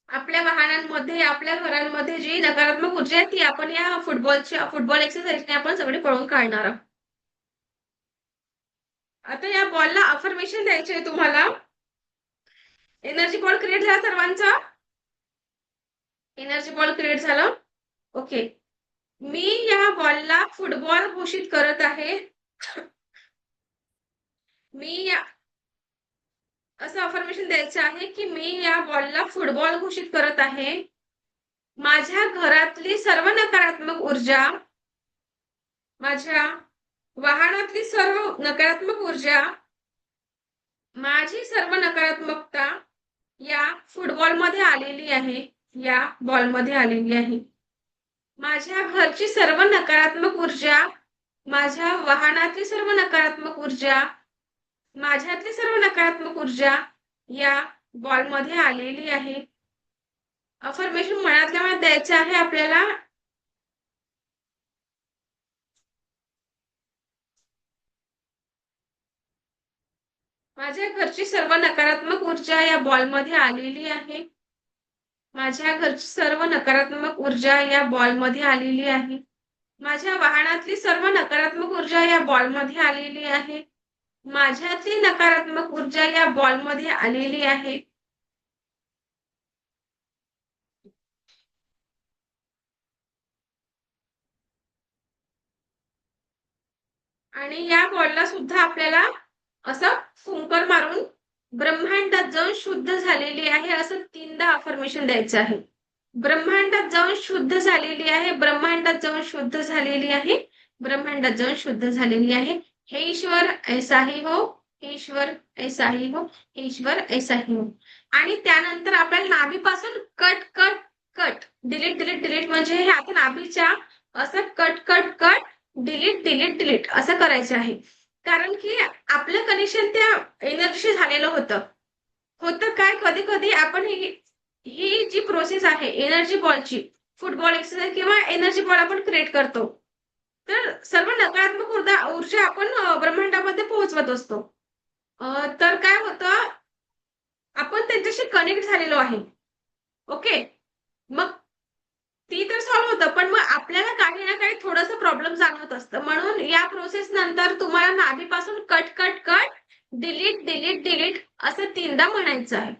आपल्या वाहनांमध्ये, आपल्या घरांमध्ये जी नकारात्मक ऊर्जा आहे ती आपण या फुटबॉल एक्सरसाइजने आपण सगळी पळून काढणार आहोत. आता या बॉलला अफर्मेशन द्यायचे आहे तुम्हाला. एनर्जी बॉल क्रिएट झाला सर्वांचा? एनर्जी बॉल क्रिएट झालं. ओके. मी या बॉलला फुटबॉल घोषित करत आहे. मी या असं अफर्मेशन द्यायचं आहे की मी या बॉलला फुटबॉल घोषित करत आहे. माझ्या घरातली सर्व नकारात्मक ऊर्जा, माझ्या वाहनातली सर्व नकारात्मक ऊर्जा, माझी सर्व नकारात्मकता या फुटबॉलमध्ये आलेली आहे, या बॉलमध्ये आलेली आहे. माझ्या घरची सर्व नकारात्मक ऊर्जा, माझ्या वाहनातली सर्व नकारात्मक ऊर्जा, माझ्यातली सर्व नकारात्मक ऊर्जा या बॉलमध्ये आलेली आहे. अफर्मेशन मनातल्या मनात द्यायचं आहे आपल्याला. माझ्या घरची सर्व नकारात्मक ऊर्जा या बॉलमध्ये आलेली आहे. माझ्या घरची सर्व नकारात्मक ऊर्जा या बॉलमध्ये आलेली आहे. माझ्या वाहनातली सर्व नकारात्मक ऊर्जा या बॉलमध्ये आलेली आहे. माझ्यातली नकारात्मक ऊर्जा या बॉलमध्ये आलेली आहे. आणि या बॉलला सुद्धा आपल्याला असं फुंकर मारून ब्रह्मांडात जाऊन शुद्ध झालेली आहे असं 3दा अफर्मेशन द्यायचं आहे. ब्रह्मांडात जाऊन शुद्ध झालेली आहे, ब्रह्मांडात जाऊन शुद्ध झालेली आहे, ब्रह्मांडात जाऊन शुद्ध झालेली आहे. हे ईश्वर ऐसा ही हो, हे ईश्वर ऐसा ही हो, हे ईश्वर ऐसा ही हो. आणि त्यानंतर आपल्याला नाभीपासून cut cut cut, delete delete delete म्हणजे हे आपण नाभीच्या असं cut cut cut, delete delete delete असं करायचं आहे. कारण की आपलं कनेक्शन त्या एनर्जीशी झालेलं होतं काय, कधी कधी आपण ही जी प्रोसेस आहे एनर्जी बॉलची, फुटबॉल एक्सरसाइज किंवा एनर्जी बॉल आपण क्रिएट करतो, तर सर्व नकारात्मक ऊर्जा आपण ब्रह्मांडामध्ये पोहोचवत असतो. तर काय होतं, आपण त्यांच्याशी कनेक्ट झालेलो आहे. ओके, मग ती तर सॉल्व्ह होतं, पण मग आपल्याला काही ना काही थोडंसं प्रॉब्लेम जाणवत असतं. म्हणून या प्रोसेस नंतर तुम्हाला नाभीपासून cut cut cut, delete delete delete असं 3दा म्हणायचं आहे.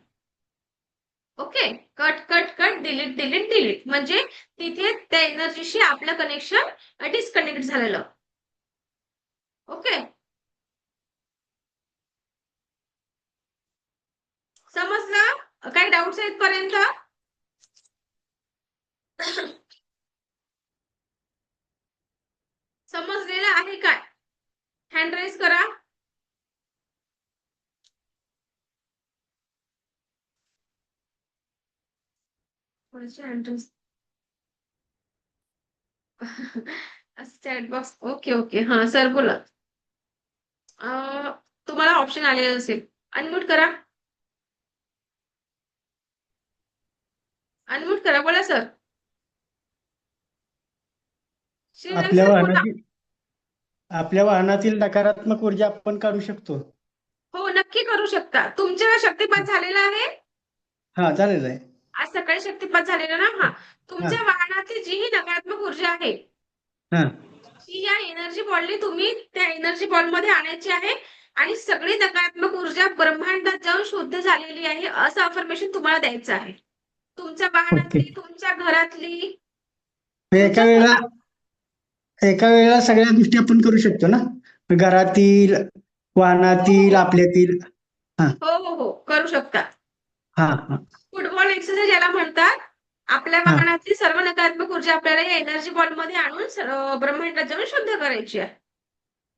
Okay, cut cut cut, delete delete delete म्हणजे तिथे त्या एनर्जीशी आपलं कनेक्शन डिस्कनेक्ट झालेलं. ओके, समजलं? काही डाऊट्स आहेत पर्यंत? समजलेलं आहे काय? हँड रेज करा. Hand raise chat box. Okay okay, हा सर बोला. तुम्हाला ऑप्शन आलेलं असेल, अनम्यूट करा. अनम्यूट करा, बोला सर. श्रीधर
आपल्या
सर बोला.
वाहनातील आपल्या वाहनातील नकारात्मक ऊर्जा आपण काढू शकतो.
हो, नक्की करू शकता. तुमच्या शक्तिपात झालेला आहे?
हा, झालेलं आहे.
आज सकाळी शक्तिपात झालेला ना? हा.
हा
तुमच्या वाहनातली जी ही नकारात्मक ऊर्जा आहे,
हा
ती या एनर्जी बॉलने तुम्ही त्या एनर्जी बॉल मध्ये आणायची आहे आणि सगळी नकारात्मक ऊर्जा ब्रह्मांडात जाऊन शुद्ध झालेली आहे असं अफर्मेशन तुम्हाला द्यायचं आहे. तुमच्या
ओके.
वाहनातली, तुमच्या घरातली,
एका
तुमच्या
वेळेला
स्वतः.
एका वेळेला सगळ्या गोष्टी आपण करू शकतो ना, घरातील,
हो
वाहनातील,
हो
आपल्यातील. हा
हो हो हो, करू शकता.
हा हा
फुटबॉल एक्सरसाइज याला म्हणतात. आपल्या
हा
वाहनातली सर्व नकारात्मक ऊर्जा आपल्याला या एनर्जी बॉल मध्ये आणून ब्रह्मांडात जाऊन शुद्ध करायची आहे.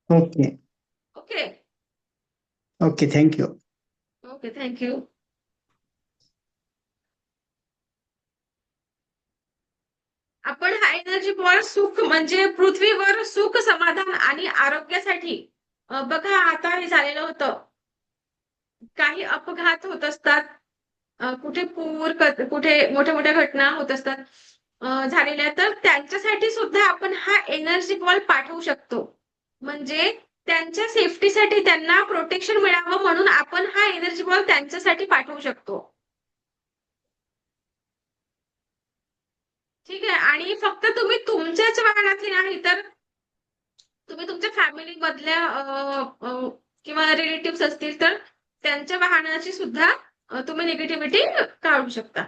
Okay
okay
okay, thank you.
Okay, thank you. आपण हा एनर्जी बॉल सुख म्हणजे पृथ्वीवर सुख, समाधान आणि आरोग्यासाठी, बघा आता हे झालेलं होतं, काही अपघात होत असतात, कुठे कुठे मोठ्या मोठ्या घटना होत असतात झालेल्या, तर त्यांच्यासाठी सुद्धा आपण हा एनर्जी बॉल पाठवू शकतो. म्हणजे त्यांच्या सेफ्टीसाठी, त्यांना प्रोटेक्शन मिळावं म्हणून आपण हा एनर्जी बॉल त्यांच्यासाठी पाठवू शकतो. ठीक आहे, आणि फक्त तुम्ही तुमच्याच वाहनातली नाही, तर तुम्ही तुमच्या फॅमिली मधल्या किंवा रिलेटिव्ह असतील तर त्यांच्या वाहनाची सुद्धा तुम्ही निगेटिव्हिटी काढू शकता.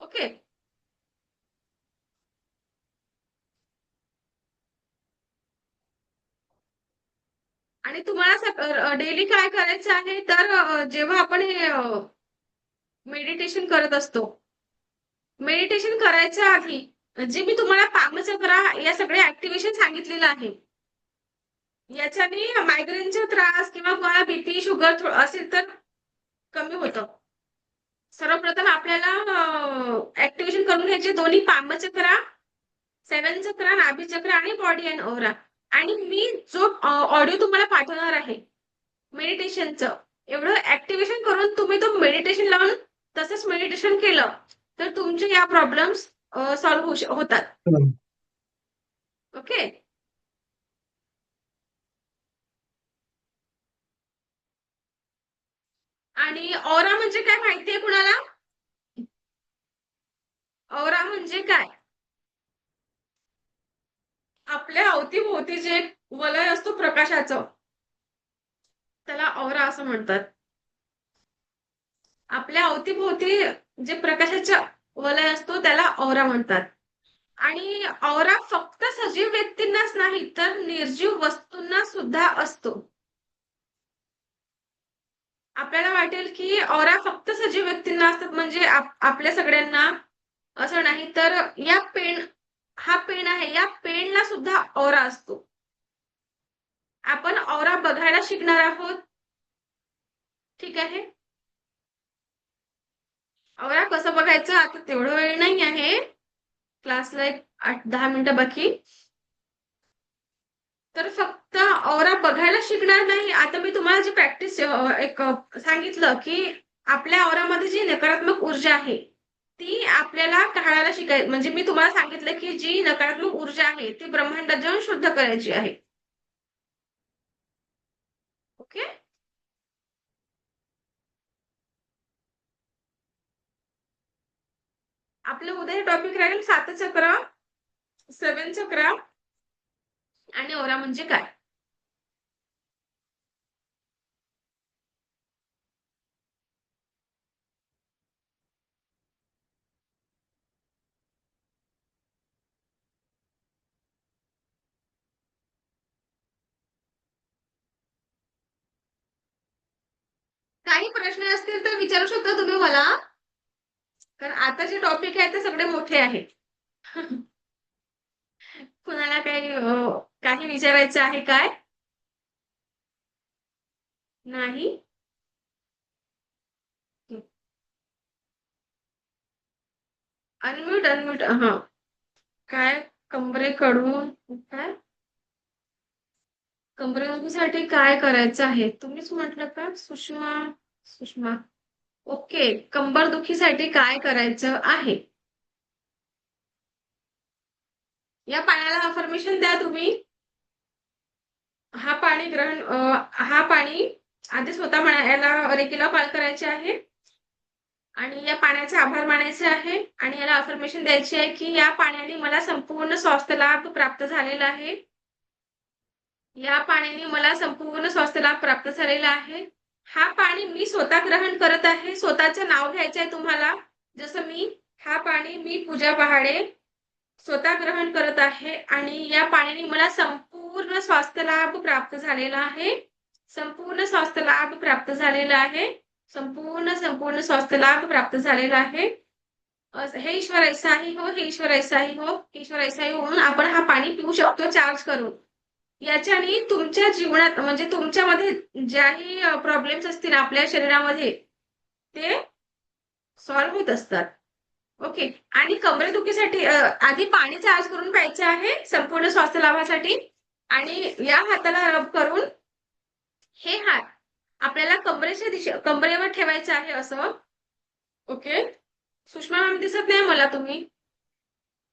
ओके, आणि तुम्हाला डेली काय करायचं आहे, तर जेव्हा आपण हे मेडिटेशन करत असतो, मेडिटेशन करायच्या आधी जे मी तुम्हाला पामचक्रा या सगळ्या ऍक्टिव्हेशन सांगितलेलं आहे, याच्याने मायग्रेनचा त्रास किंवा कोणाला बीपी शुगर असेल तर कमी होतं. सर्वप्रथम आपल्याला ऍक्टिव्हेशन करून घ्यायचे दोन्ही पामचक्रा, 7 चक्र, नाभी चक्र आणि बॉडी अँड ओरा. आणि मी जो ऑडिओ तुम्हाला पाठवणार आहे मेडिटेशनचं, एवढं ऍक्टिव्हेशन करून तुम्ही तो मेडिटेशन लावून तसंच मेडिटेशन केलं तर तुमचे या प्रॉब्लेम्स सॉल्व्ह होतात. ओके, आणि ऑरा म्हणजे काय माहितीये कुणाला? ऑरा म्हणजे काय? आपल्या अवतीभोवती जे वलय असतो प्रकाशाचं, त्याला ऑरा असं म्हणतात. आपल्या अवतीभोवती जे प्रकाशाचा वलय असतो त्याला ऑरा म्हणतात. आणि ऑरा फक्त सजीव व्यक्तींनाच नाही तर निर्जीव वस्तूंना सुद्धा असतो. आपल्याला वाटेल की ऑरा फक्त सजीव व्यक्तींना असतात म्हणजे आपल्या सगळ्यांना, असं नाही. तर या हा पेन आहे, या पेनला सुद्धा ऑरा असतो. आपण ऑरा बघायला शिकणार आहोत. ठीक आहे, औरा कसं बघायचं आता तेवढं वेळ नाही आहे क्लासला, एक 8-10 मिनिटं बाकी. तर फक्त औरा बघायला शिकणार नाही. आता मी तुम्हाला जी प्रॅक्टिस एक सांगितलं की आपल्या औरामध्ये जी नकारात्मक ऊर्जा आहे ती आपल्याला काढायला शिकाय, म्हणजे मी तुम्हाला सांगितलं की जी नकारात्मक ऊर्जा आहे ती ब्रह्मांडात जाऊन शुद्ध करायची आहे. ओके. आपलं उद्या टॉपिक राहील 7 चक्र, 7 चक्र आणि औरा म्हणजे काय. काही प्रश्न असतील तर विचारू शकता तुम्ही मला, कारण आता जे टॉपिक आहे ते सगळे मोठे आहेत. कुणाला काही विचारायचं आहे काय. नाही. अनम्यूट अनम्यूट हा. काय कमरेकडून काय कमरेसाठी काय करायचं आहे तुम्हीच म्हटलं का सुषमा. सुषमा. ओके, कंबर दुखीसाठी काय करायचं आहे. या पाण्याला अफर्मेशन द्या तुम्ही. हा पाणी आधी स्वतः याला रेकीला कॉल करायचे आहे आणि या पाण्याचे आभार मानायचे आहे आणि याला अफर्मेशन द्यायची आहे की या पाण्याने मला संपूर्ण स्वास्थ्य लाभ प्राप्त झालेला आहे. या पाण्याने मला संपूर्ण स्वास्थ्य लाभ प्राप्त झालेला आहे. हा पाणी मी स्वतः ग्रहण करत आहे. स्वतःचं नाव घ्यायचं आहे तुम्हाला. जसं हा पाणी मी पूजा पहाडे स्वतः ग्रहण करत आहे आणि या पाण्याने मला संपूर्ण स्वास्थ्य लाभ प्राप्त झालेला आहे. संपूर्ण स्वास्थ्य लाभ प्राप्त झालेला आहे. संपूर्ण संपूर्ण स्वास्थ्य लाभ प्राप्त झालेला आहे. हे ईश्वर ऐसाही हो, हे ईश्वर ऐसाही हो, ईश्वर ऐसाही होऊन आपण हा पाणी पिऊ शकतो चार्ज करून. याच्याने तुमच्या जीवनात म्हणजे तुमच्यामध्ये ज्याही प्रॉब्लेम्स असतील आपल्या शरीरामध्ये ते सॉल्व्ह होत असतात. ओके. आणि कमरेदुखीसाठी आधी पाणी चार्ज करून प्यायचं आहे संपूर्ण स्वास्थ्य लाभासाठी आणि या हाताला रब करून हे हात आपल्याला कमरेवर ठेवायचं आहे असं. ओके. सुषमा मॅम दिसत नाही मला, तुम्ही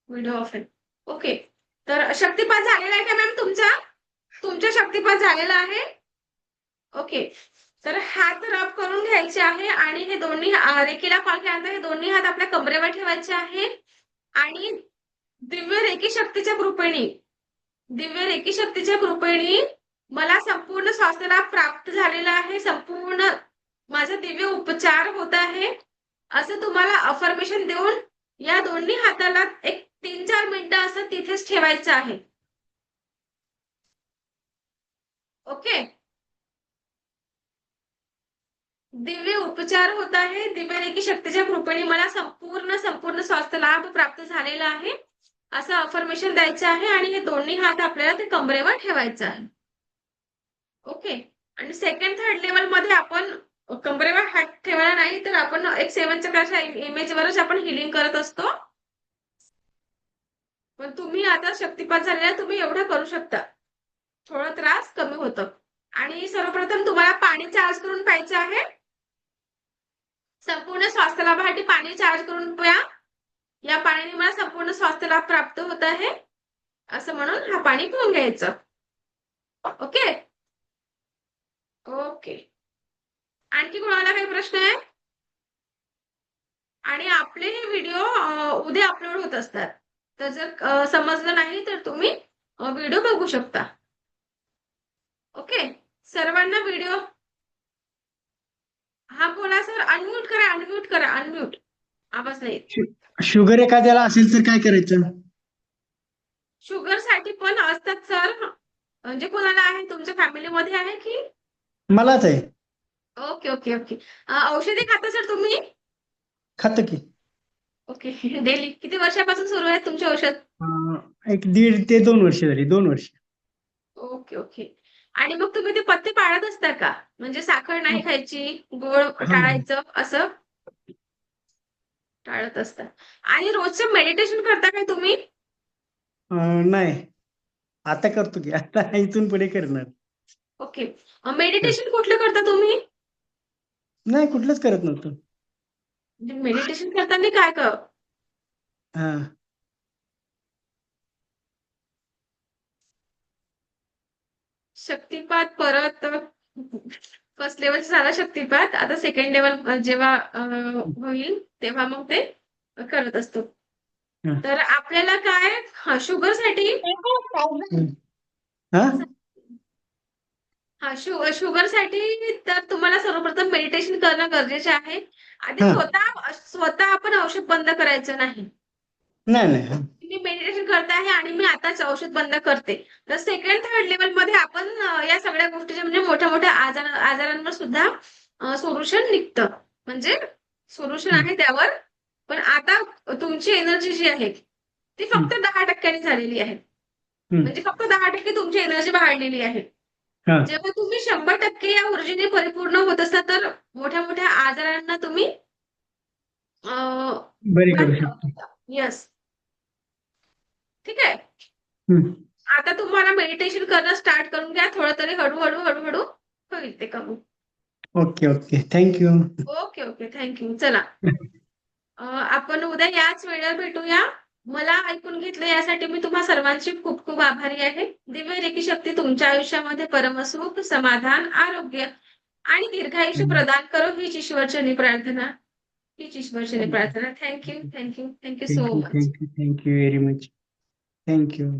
व्हिडिओ ऑफ आहे. ओके. तर शक्तिपात झालेला आहे का मॅम तुमचा शक्तिपात झालेला आहे. ओके. तर हात रब करून घ्यायचे आहे आणि हे दोन्ही रेकीला कॉल केल्यानंतर हे दोन्ही हात आपल्या कमरेवर ठेवायचे आहे आणि दिव्य रेकी शक्तीच्या कृपेने मला संपूर्ण स्वास्थ्य लाभ प्राप्त झालेला आहे. संपूर्ण माझा दिव्य उपचार होत आहे असं तुम्हाला अफर्मेशन देऊन या दोन्ही हाताला एक 3-4 मिनिटं असं तिथेच ठेवायचं आहे. ओके. दिव्य उपचार होत आहे. दिव्य रेकी शक्तीच्या कृपेने मला संपूर्ण स्वास्थ्य लाभ प्राप्त झालेला आहे असं अफर्मेशन द्यायचं आहे आणि हे दोन्ही हात आपल्याला ते कमरेवर ठेवायचं आहे. ओके. आणि सेकंड थर्ड लेवल मध्ये आपण कमरेवर हात ठेवायला नाही तर आपण एक 7 चक्राच्या इमेजवरच आपण हिलिंग करत असतो. पण तुम्ही आता शक्तिपात झालेला तुम्ही एवढं करू शकता. थोडा त्रास कमी होतं. आणि सर्वप्रथम तुम्हाला पाणी चार्ज करून प्यायचं आहे. संपूर्ण स्वास्थ्य लाभासाठी पाणी चार्ज करून प्या. या पाण्याने मला संपूर्ण स्वास्थ्य लाभ प्राप्त होत आहे असं म्हणून हा पाणी पिऊन घ्यायचं. ओके. ओके. आणखी कोणाला काही प्रश्न आहे. आणि आपले हे व्हिडिओ उद्या अपलोड होत असतात. तर जर समजलं नाही तर तुम्ही व्हिडिओ बघू शकता. ओके. सर्वांना व्हिडिओ हा बोला सर. अनम्यूट करा. आवाज नाही.
शुगर एखाद्याला असेल तर काय करायचं.
शुगर साठी पण असतात सर. म्हणजे कोणाला आहे तुमच्या फॅमिलीमध्ये आहे की.
मलाच आहे.
Okay okay okay. औषधी खाता सर तुम्ही.
खातं की.
ओके. डेली किती वर्षापासून सुरू आहे तुमचे औषध.
एक 1.5 ते 2 वर्ष झाली. 2 वर्ष.
Okay okay. आणि मग तुम्ही ते पथ्य पाळत असता का. म्हणजे साखर नाही खायची, गोड टाळायचं असं. टाळत असता. आणि रोजचं मेडिटेशन करता काय तुम्ही?
नाही, आता करतो की आता इथून पुढे करणार.
ओके.
हं.
मेडिटेशन कुठलं करता तुम्ही?
नाही, कुठलंच करत नव्हतं.
म्हणजे मेडिटेशन करताना काय कर?
हा.
शक्तिपात परत फर्स्ट लेवल झाला शक्तिपात. आता सेकंड लेवल जेव्हा होईल तेव्हा मग ते करत असतो.
हं.
तर आपल्याला काय शुगरसाठी
हा.
शुगरसाठी तर तुम्हाला सर्वप्रथम मेडिटेशन करणं गरजेचे आहे. आधी
हा.
स्वतः स्वतः आपण औषध बंद करायचं नाही.
नाही नाही.
मी मेडिटेशन करते आहे आणि मी आताच औषध बंद करते. तर सेकंड थर्ड लेवल मध्ये आपण या सगळ्या गोष्टीचे म्हणजे मोठ्या मोठ्या आजारांवर सुद्धा सोल्युशन निघतं. म्हणजे सोल्युशन
हं.
आहे त्यावर. पण आता तुमची एनर्जी जी आहे ती
हं.
फक्त 10% झालेली आहे.
हं.
म्हणजे फक्त 10% तुमची एनर्जी वाढलेली आहे.
हा.
जेव्हा तुम्ही 100% या ऊर्जेने परिपूर्ण होत असता तर मोठ्या मोठ्या आजारांना तुम्ही
बरी
बरे
करू
करू
शकतो.
शकता. येस. ठीक आहे.
हं.
आता तुम्हाला मेडिटेशन करणं स्टार्ट करून घ्या. थोडं तरी हळूहळू हळूहळू होईल ते कमी.
Okay okay, thank you.
Okay okay. Thank you. चला. आपण उद्या याच वेळेला भेटूया. मला ऐकून घेतलं यासाठी मी तुम्हा सर्वांची खूप खूप आभारी आहे. दिव्य रेकी शक्ती तुमच्या आयुष्यामध्ये परमसुख, समाधान, आरोग्य आणि दीर्घायुष्य प्रदान करो हीच ईश्वरचरणी प्रार्थना. हीच ईश्वरचरणी प्रार्थना. Thank you, thank you, thank you so
thank you
much.
Thank you thank you very much. Thank you.